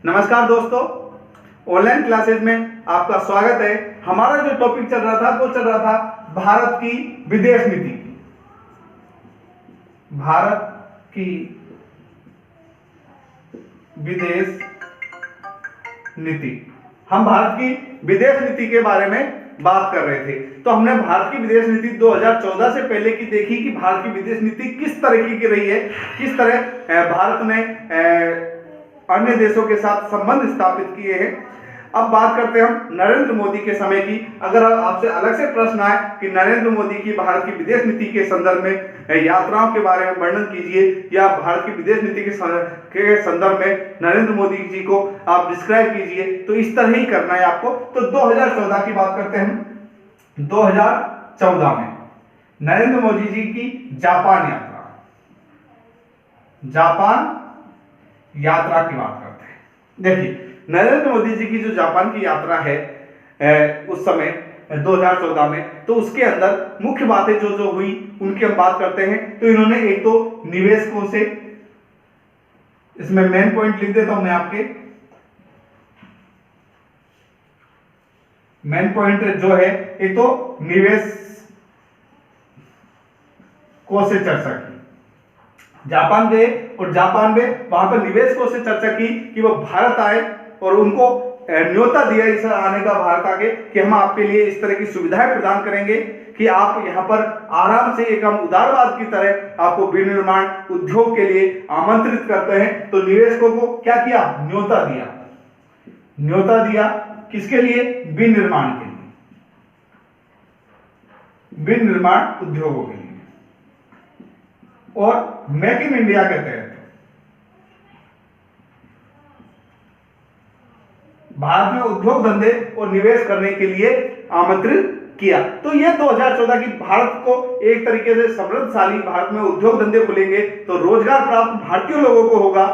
नमस्कार दोस्तों, online classes में आपका स्वागत है। हमारा जो टॉपिक चल रहा था वो चल रहा था भारत की विदेश नीति की। भारत की विदेश नीति। हम भारत की विदेश नीति के बारे में बात कर रहे थे। तो हमने भारत की विदेश नीति 2014 से पहले की देखी कि भारत की विदेश नीति किस तरह की रही है, किस तरह भारत ने अन्य देशों के साथ संबंध स्थापित किए हैं। अब बात करते हैं हम नरेंद्र मोदी के समय की। अगर आपसे अलग से प्रश्न आए कि नरेंद्र मोदी की भारत की विदेश नीति के संदर्भ में यात्राओं के बारे में वर्णन कीजिए या भारत की विदेश नीति के संदर्भ में नरेंद्र मोदी जी को आप डिस्क्राइब कीजिए, तो इस तरह ही करना है आपको। तो 2014 की बात करते हैं। 2014 में नरेंद्र मोदी जी की जापान यात्रा की बात करते हैं। देखिए, नरेंद्र मोदी जी की जो जापान की यात्रा है उस समय 2014 में, तो उसके अंदर मुख्य बातें जो हुई उनकी हम बात करते हैं। तो इन्होंने एक तो निवेशकों से, इसमें मेन पॉइंट लिख देता हूं मैं आपके, मेन पॉइंट जो है एक तो निवेशकों से चर्चा की। जापान गए और जापान में वहां पर निवेशकों से चर्चा की कि वो भारत आए और उनको न्योता दिया इस आने का भारत आके कि हम आपके लिए इस तरह की सुविधाएं प्रदान करेंगे कि आप यहाँ पर आराम से, एक हम उदारवाद की तरह आपको विनिर्माण उद्योग के लिए आमंत्रित करते हैं। तो निवेशकों को क्या किया? न्योता दिया किसके लिए? विनिर्माण के लिए, विनिर्माण उद्योगों के लिए। और मेक इन इंडिया के तहत भारत में उद्योग धंधे और निवेश करने के लिए आमंत्रित किया। तो ये 2014 की भारत को एक तरीके से समृद्धशाली, भारत में उद्योग धंधे खुलेंगे तो रोजगार प्राप्त भारतीय लोगों को होगा,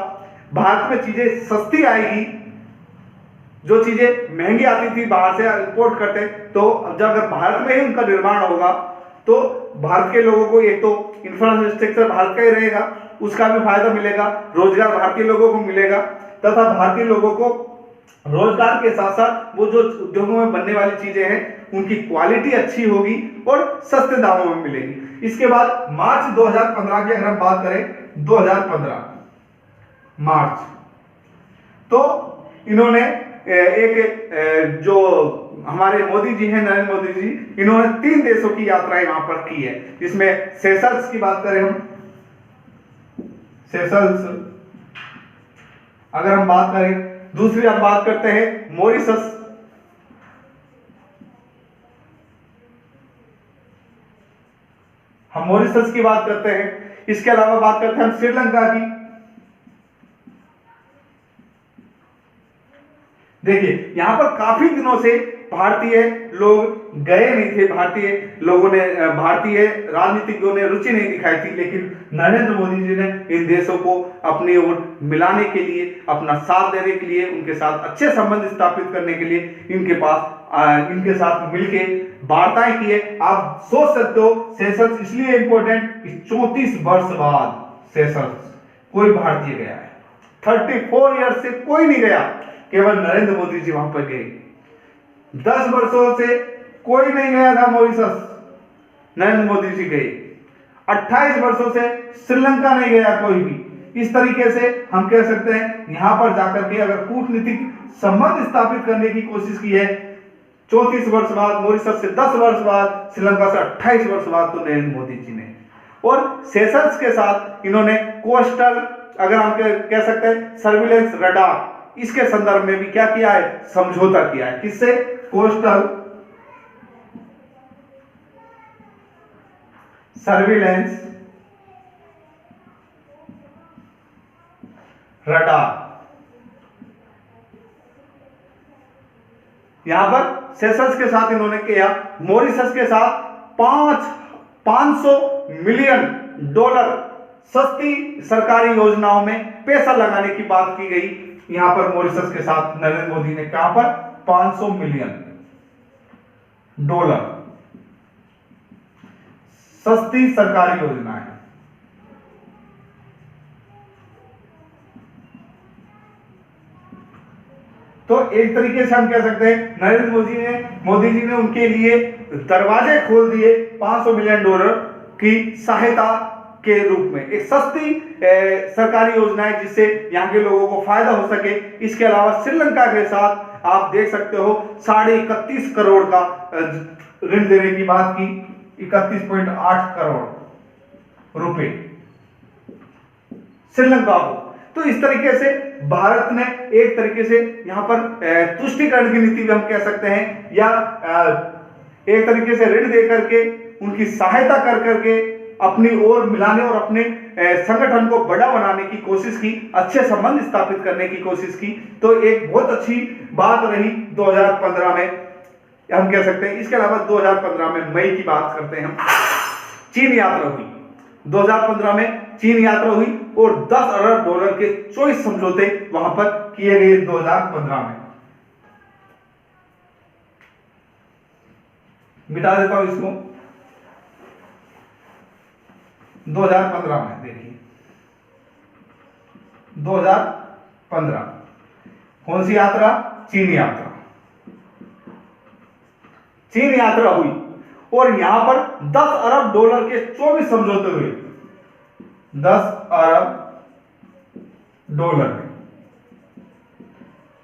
भारत में चीजें सस्ती आएगी। जो चीजें महंगी आती थी बाहर से इंपोर्ट करते, तो जब अगर भारत में ही उनका निर्माण होगा तो भारत के लोगों को एक तो इंफ्रास्ट्रक्चर भारत का ही रहेगा, उसका भी फायदा मिलेगा, रोजगार भारतीय लोगों को मिलेगा, तथा भारतीय लोगों को रोजगार के साथ साथ वो जो उद्योगों में बनने वाली चीजें हैं उनकी क्वालिटी अच्छी होगी और सस्ते दामों में मिलेगी। इसके बाद मार्च 2015 की अगर हम बात करें, 2015 मार्च, तो इन्होंने एक जो हमारे मोदी जी हैं, नरेंद्र मोदी जी, इन्होंने 3 देशों की यात्राएं वहां पर की है। इसमें सेशल्स की बात करें हम, सेशल्स अगर हम बात करें, दूसरी हम बात करते हैं मॉरिशस, हम मॉरिशस की बात करते हैं। इसके अलावा बात करते हैं हम श्रीलंका की। देखिए, यहां पर काफी दिनों से भारतीय लोग गए नहीं थे, भारतीय राजनीतिज्ञों ने रुचि नहीं दिखाई थी, लेकिन नरेंद्र मोदी जी ने इन देशों को अपनी ओर मिलाने के लिए, अपना साथ देने के लिए, उनके साथ अच्छे संबंध स्थापित करने के लिए इनके साथ मिलके वार्ताएं की है। आप सोच सकते हो सेशल्स इसलिए इंपॉर्टेंट कि 34 वर्ष बाद सेशल्स कोई भारतीय गया है। 34 ईयर्स से कोई नहीं गया, केवल नरेंद्र मोदी जी वहां पर गए। 10 वर्षों से कोई नहीं गया था मॉरिशस, नरेंद्र मोदी जी गए। 28 वर्षों से श्रीलंका नहीं गया कोई भी। इस तरीके से हम कह सकते हैं यहां पर जाकर के अगर कूटनीतिक संबंध स्थापित करने की कोशिश की है, 34 वर्ष बाद, मॉरिशस से 10 वर्ष बाद, श्रीलंका से 28 वर्ष बाद, तो नरेंद्र मोदी जी ने। और सेशल्स के साथ इन्होंने कोस्टल, अगर हम कह सकते हैं सर्विलेंस रडार, इसके संदर्भ में भी क्या किया है? समझौता किया है। किससे? Coastal surveillance radar. यहां पर सेशल्स के साथ इन्होंने किया। मॉरिशस के साथ 500 मिलियन डॉलर सस्ती सरकारी योजनाओं में पैसा लगाने की बात की गई। यहां पर मॉरिशस के साथ नरेंद्र मोदी ने कहां पर? 500 मिलियन डॉलर सस्ती सरकारी योजना है। तो एक तरीके से हम कह सकते हैं नरेंद्र मोदी जी ने उनके लिए दरवाजे खोल दिए $500 मिलियन की सहायता के रूप में। एक सस्ती सरकारी योजना है जिससे यहाँ के लोगों को फायदा हो सके। इसके अलावा श्रीलंका के साथ आप देख सकते हो 31.5 करोड़ का ऋण देने की बात की, 31.8 करोड़ रुपए श्रीलंका को। तो इस तरीके से भारत ने एक तरीके से यहाँ पर तुष्टिकरण की नीति भी हम कह सकते हैं, या एक तरीके से ऋण दे करके उनकी सहायता कर करके अपनी ओर मिलाने और अपने संगठन को बड़ा बनाने की कोशिश की, अच्छे संबंध स्थापित करने की कोशिश की। तो एक बहुत अच्छी बात रही 2015 में हम कह सकते हैं। इसके अलावा 2015 में मई की बात करते हैं हम, चीन यात्रा हुई। 2015 में चीन यात्रा हुई और $10 अरब के 24 समझौते वहां पर किए गए 2015 में। मिटा देता हूं इसको। 2015 में देखिए 2015 कौन सी यात्रा? चीन यात्रा। चीन यात्रा हुई और यहां पर $10 अरब के 24 समझौते हुए। $10 अरब में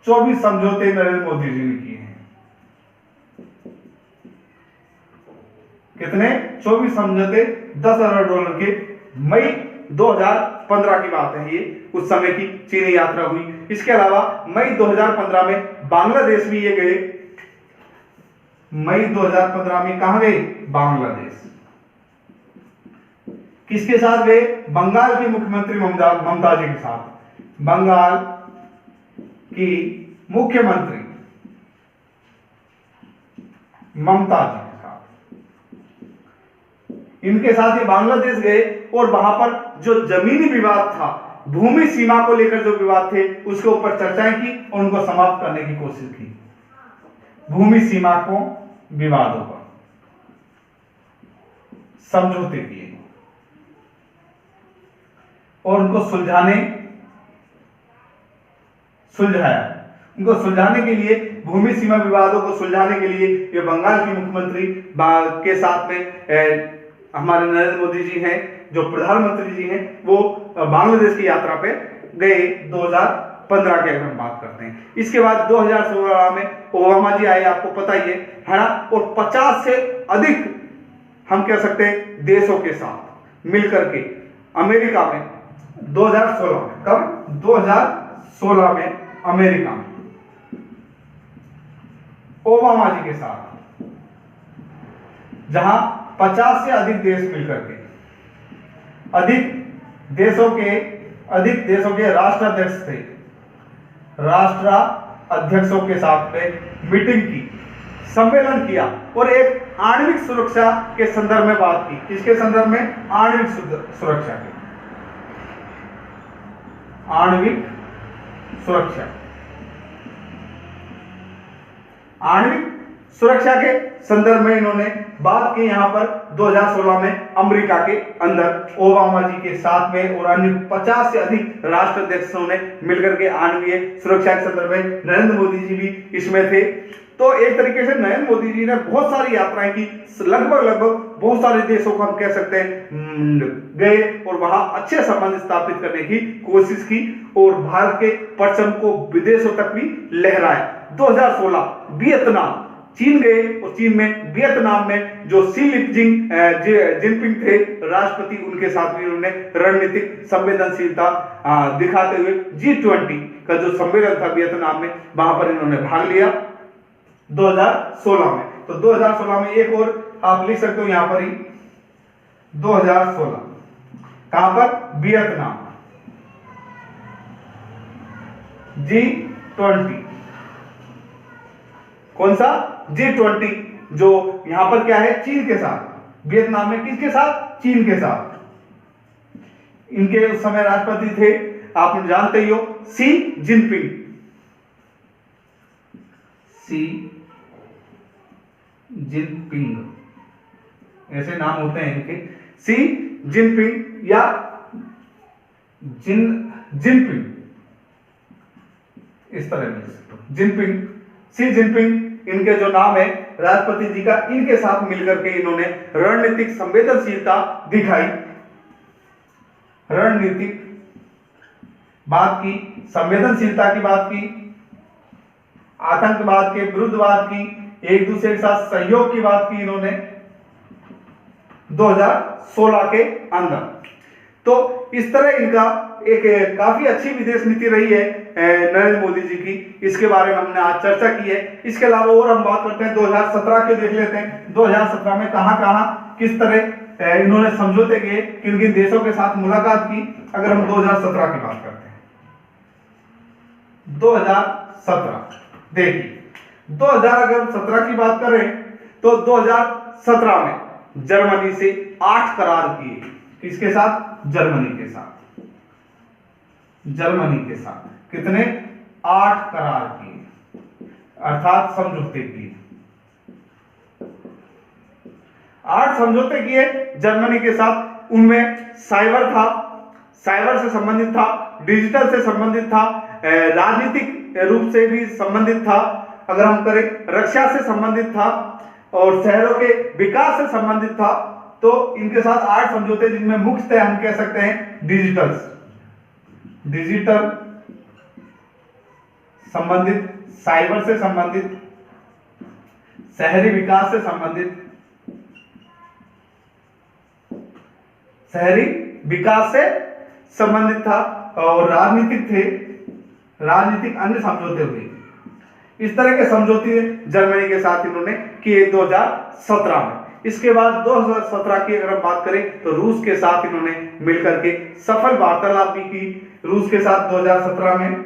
24 समझौते नरेंद्र मोदी जी ने किए हैं। कितने? 24 समझौते $10 अरब के। मई 2015 की बात है ये, उस समय की चीनी यात्रा हुई। इसके अलावा मई 2015 में बांग्लादेश भी ये गए। मई 2015 में कहां गए? बांग्लादेश। किसके साथ गए? बंगाल की मुख्यमंत्री ममता जी के साथ। बंगाल की मुख्यमंत्री ममता जी के साथ, इनके साथ ये बांग्लादेश गए और वहां पर जो जमीनी विवाद था, भूमि सीमा को लेकर जो विवाद थे, उसके ऊपर चर्चाएं की और उनको समाप्त करने की कोशिश की। भूमि सीमा को विवादों पर समझौते किए और उनको सुलझाया। उनको सुलझाने के लिए, भूमि सीमा विवादों को सुलझाने के लिए ये बंगाल की मुख्यमंत्री के साथ में हमारे नरेंद्र मोदी जी हैं, जो प्रधानमंत्री जी हैं, वो बांग्लादेश की यात्रा पे गए 2015 की अगर हम बात करते हैं। इसके बाद 2016 में ओबामा जी आए, आपको पता ही है ना, और 50 से अधिक हम कह सकते हैं देशों के साथ मिलकर के अमेरिका में 2016 में, कब? 2016 में अमेरिका में ओबामा जी के साथ, जहां 50 से अधिक देश मिलकर के अधिक देशों के राष्ट्राध्यक्ष थे, राष्ट्राध्यक्षों के साथ में मीटिंग की, सम्मेलन किया और एक आणविक सुरक्षा के संदर्भ में बात की। किसके संदर्भ में? आणविक सुरक्षा के। आणविक सुरक्षा, आणविक सुरक्षा के संदर्भ में इन्होंने बात की। यहां पर 2016 में अमेरिका के अंदर ओबामा जी के साथ में और अन्य 50 से अधिक राष्ट्राध्यक्षों ने मिलकर के आणविक सुरक्षा के संदर्भ में, नरेंद्र मोदी जी भी इसमें थे। तो एक तरीके से नरेंद्र मोदी जी ने बहुत सारी यात्राएं की, लगभग बहुत सारे देशों को हम कह सकते हैं गए और वहां अच्छे संबंध स्थापित करने की कोशिश की और भारत के परचम को विदेशों तक भी लहराया। 2016 वियतनाम, चीन गए और चीन में वियतनाम में जो शी जिनपिंग थे राष्ट्रपति, उनके साथ भी उन्होंने रणनीतिक संवेदनशीलता दिखाते हुए G20 का जो सम्मेलन था वियतनाम में, वहां पर इन्होंने भाग लिया 2016 में। तो 2016 में एक और आप लिख सकते हो यहां पर ही, 2016 कहां पर? वियतनाम। G20 कौन सा? G20, जो यहां पर क्या है? चीन के साथ। वियतनाम में किसके साथ? चीन के साथ। इनके उस समय राष्ट्रपति थे, आप जानते ही हो, शी जिनपिंग। शी जिनपिंग ऐसे नाम होते हैं इनके, शी जिनपिंग या जिनपिंग। इस तरह लिख सकते हो। जिनपिंग, शी जिनपिंग इनके जो नाम है राष्ट्रपति जी का, इनके साथ मिलकर के इन्होंने रणनीतिक संवेदनशीलता दिखाई, रणनीतिक बात की, संवेदनशीलता की बात की, आतंकवाद के विरुद्ध बात की, एक दूसरे के साथ सहयोग की बात की इन्होंने 2016 के अंदर। तो इस तरह इनका एक काफी अच्छी विदेश नीति रही है नरेंद्र मोदी जी की, इसके बारे में हमने आज चर्चा की है। इसके अलावा और हम बात करते हैं 2017 के, देख लेते हैं 2017 में कहां कहां किस तरह इन्होंने समझौते किए, किन किन देशों के साथ मुलाकात की। अगर हम 2017 की बात करते हैं, 2017 देखिए 2017 की बात करें तो 2017 में जर्मनी से 8 करार किए। किसके साथ? जर्मनी के साथ। जर्मनी के साथ कितने? 8 करार किए, अर्थात समझौते किए। 8 समझौते किए जर्मनी के साथ। उनमें साइबर था, साइबर से संबंधित था, डिजिटल से संबंधित था, राजनीतिक रूप से भी संबंधित था, अगर हम करें रक्षा से संबंधित था, और शहरों के विकास से संबंधित था। तो इनके साथ 8 समझौते, जिनमें मुख्यतः हम कह सकते हैं डिजिटल संबंधित, साइबर से संबंधित, शहरी विकास से संबंधित, शहरी विकास से संबंधित था, और राजनीतिक थे, राजनीतिक अन्य समझौते हुए। इस तरह के समझौते जर्मनी के साथ इन्होंने किए 2017 में। इसके बाद 2017 की अगर हम बात करें तो रूस के साथ इन्होंने मिलकर के सफल वार्तालाप भी की। रूस के साथ 2017 में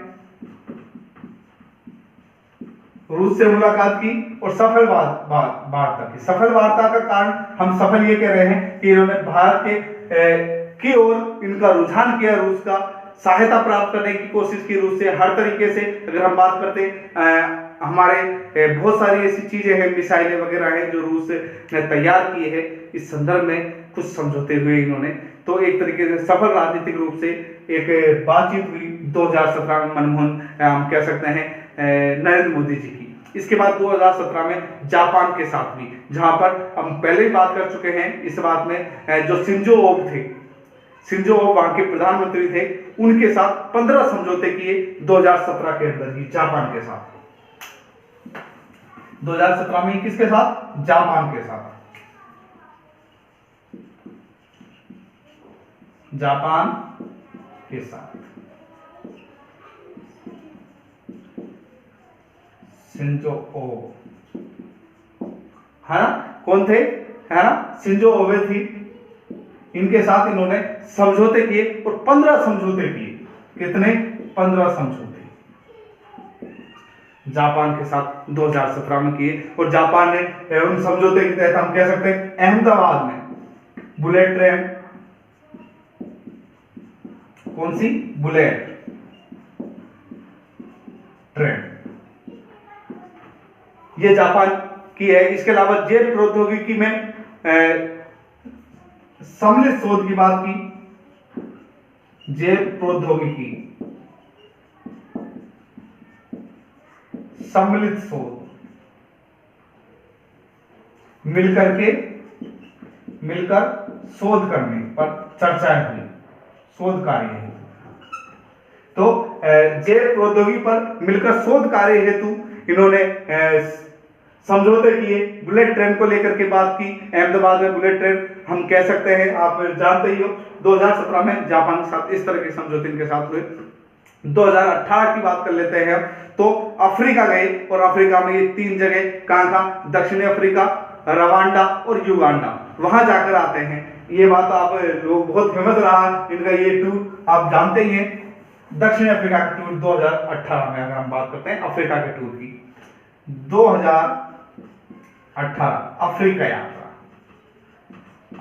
रूस से मुलाकात की और सफल वार्ता की। सफल वार्ता का कारण हम सफल ये कह रहे हैं कि इन्होंने भारत के की ओर इनका रुझान किया, रूस का सहायता प्राप्त करने की कोशिश की रूस से हर तरीके से। अगर हम बात करते हैं हमारे बहुत सारी ऐसी चीजें हैं, मिसाइलें वगैरह हैं जो रूस ने तैयार की है, इस संदर्भ में कुछ समझौते हुए इन्होंने। तो एक तरीके से सफल राजनीतिक रूप से एक बातचीत हुई 2017 में मनमोहन हम कह सकते हैं नरेंद्र मोदी जी की। इसके बाद 2017 में जापान के साथ भी, जहां पर हम पहले ही बात कर चुके हैं इस बात में, जो शिंजो ओब थे, शिंजो ओब वहां के प्रधानमंत्री थे, उनके साथ 15 समझौते किए 2017 के अंदर ही जापान के साथ। 2017 में किसके साथ? जापान के साथ। जापान के साथ शिंजो ओबे, है ना? कौन थे? है ना? शिंजो ओबे थी। इनके साथ इन्होंने समझौते किए और 15 समझौते किए। कितने? 15 समझौते जापान के साथ 2017 में किए। और जापान ने उन समझौते के तहत हम कह सकते हैं अहमदाबाद में बुलेट ट्रेन, कौन सी? बुलेट ट्रेन, ये जापान की है। इसके अलावा जेट प्रौद्योगिकी में सम्मिलित शोध की बात की। जेट प्रौद्योगिकी, सम्मिलित शोध, मिलकर शोध करने पर चर्चाएं हुई, शोध कार्य हेतु। तो जेट प्रौद्योगिकी पर मिलकर शोध कार्य हेतु इन्होंने समझौते किए। बुलेट ट्रेन को लेकर के बात की, अहमदाबाद में बुलेट ट्रेन हम कह सकते हैं, आप जानते ही हो। 2017 में जापान के साथ इस तरह के समझौते इनके साथ हुए। 2018 की बात कर लेते हैं तो अफ्रीका गए, और अफ्रीका में ये 3 जगह कहां? दक्षिणी अफ्रीका, रवांडा और युगांडा, वहां जाकर आते हैं। ये बात आप लोग बहुत फेमस रहा इनका ये टूर, आप जानते ही हैं। दक्षिण अफ्रीका का टूर 2018 में, अगर हम बात करते हैं अफ्रीका के टूर की, 2018 अफ्रीका यात्रा,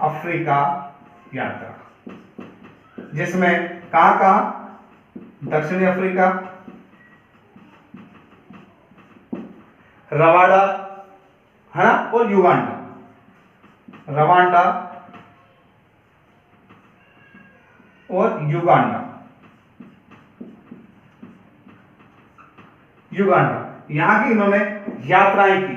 अफ्रीका यात्रा, जिसमें कहां? दक्षिणी अफ्रीका, रवांडा, है ना, और युगांडा। रवांडा और युगांडा, युगांडा, यहाँ की इन्होंने यात्राएं की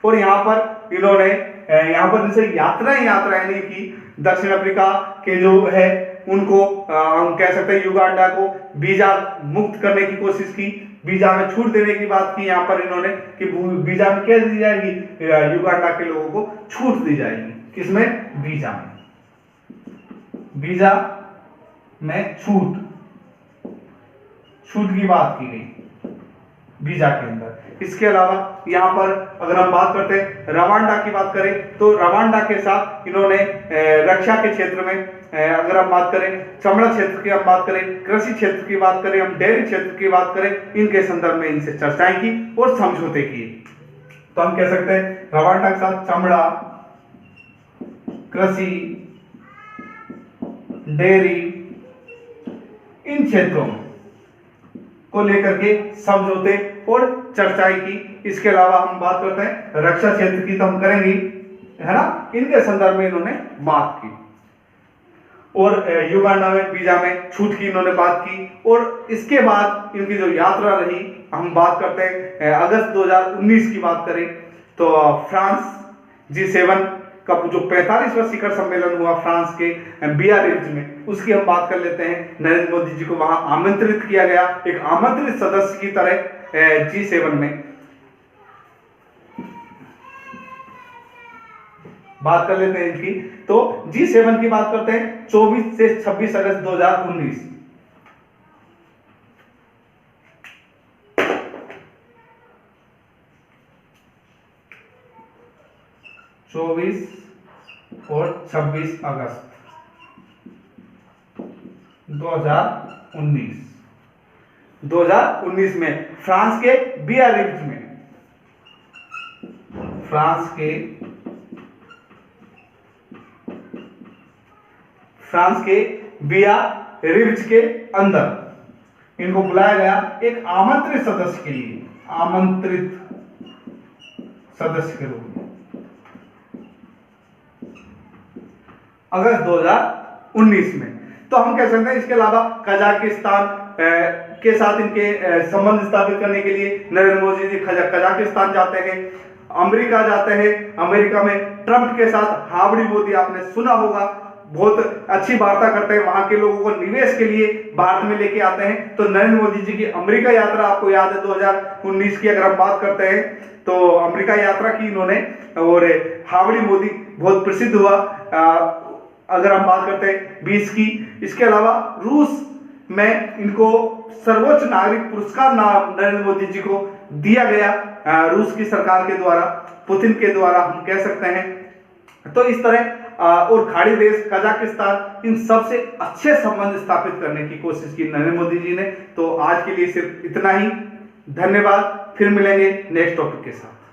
और यहाँ पर इन्होंने जैसे यात्राएं नहीं की। दक्षिण अफ्रीका के जो है उनको हम कह सकते हैं युगांडा को वीजा मुक्त करने की कोशिश की, वीजा में छूट देने की बात की यहाँ पर इन्होंने कि वीजा में क्या दी जाएगी, युगांडा के लोगों को छूट दी जाएगी। किसमें? वीजा में छूट की बात की गई वीजा के अंदर। इसके अलावा यहाँ पर अगर हम बात करते हैं रवांडा की बात करें तो रवांडा के साथ इन्होंने रक्षा के क्षेत्र में अगर हम बात करें, चमड़ा क्षेत्र की हम बात करें, कृषि क्षेत्र की बात करें, हम डेयरी क्षेत्र की बात करें, इनके संदर्भ में इनसे चर्चाएं की और समझौते किए। तो हम कह सकते हैं रवांडा के साथ चमड़ा, कृषि, डेयरी, इन क्षेत्रों को लेकर के समझौते और चर्चाएं की। इसके अलावा हम बात करते हैं रक्षा क्षेत्र की, तो हम करेंगे, है ना, इनके संदर्भ में इन्होंने बात की और युगांडा में वीजा में छूट की इन्होंने बात की। और इसके बाद इनकी जो यात्रा रही, हम बात करते हैं अगस्त 2019 की बात करें तो फ्रांस G7 का जो 45वां शिखर सम्मेलन हुआ फ्रांस के बियारित्ज में, उसकी हम बात कर लेते हैं। नरेंद्र मोदी जी को वहां आमंत्रित किया गया एक आमंत्रित सदस्य की तरह G7 में। बात कर लेते हैं इनकी, तो G7 की बात करते हैं 24 से 26 अगस्त 2019। और 26 अगस्त 2019 में फ्रांस के बियारित्ज में, फ्रांस के बियारित्ज के अंदर इनको बुलाया गया एक आमंत्रित सदस्य के लिए, आमंत्रित सदस्य के रूप में अगस्त 2019 में। तो हम कह सकते हैं इसके अलावा कजाकिस्तान के साथ इनके संबंध स्थापित करने के लिए नरेंद्र मोदी जी कजाकिस्तान जाते हैं, अमेरिका जाते हैं, अमेरिका में ट्रंप के साथ हावड़ी मोदी आपने सुना होगा, बहुत अच्छी वार्ता करते हैं, वहां के लोगों को निवेश के लिए भारत में लेके आते हैं। तो नरेंद्र मोदी जी की अमेरिका यात्रा आपको याद है 2019 की, अगर हम बात करते हैं तो अमेरिका यात्रा की इन्होंने और हावड़ी मोदी बहुत प्रसिद्ध हुआ। अगर हम बात करते हैं 20 की, इसके अलावा रूस में इनको सर्वोच्च नागरिक पुरस्कार नरेंद्र मोदी जी को दिया गया रूस की सरकार के द्वारा, पुतिन के द्वारा हम कह सकते हैं। तो इस तरह और खाड़ी देश कजाकिस्तान, इन सब से अच्छे संबंध स्थापित करने की कोशिश की नरेंद्र मोदी जी ने। तो आज के लिए सिर्फ इतना ही, धन्यवाद, फिर मिलेंगे नेक्स्ट टॉपिक के साथ।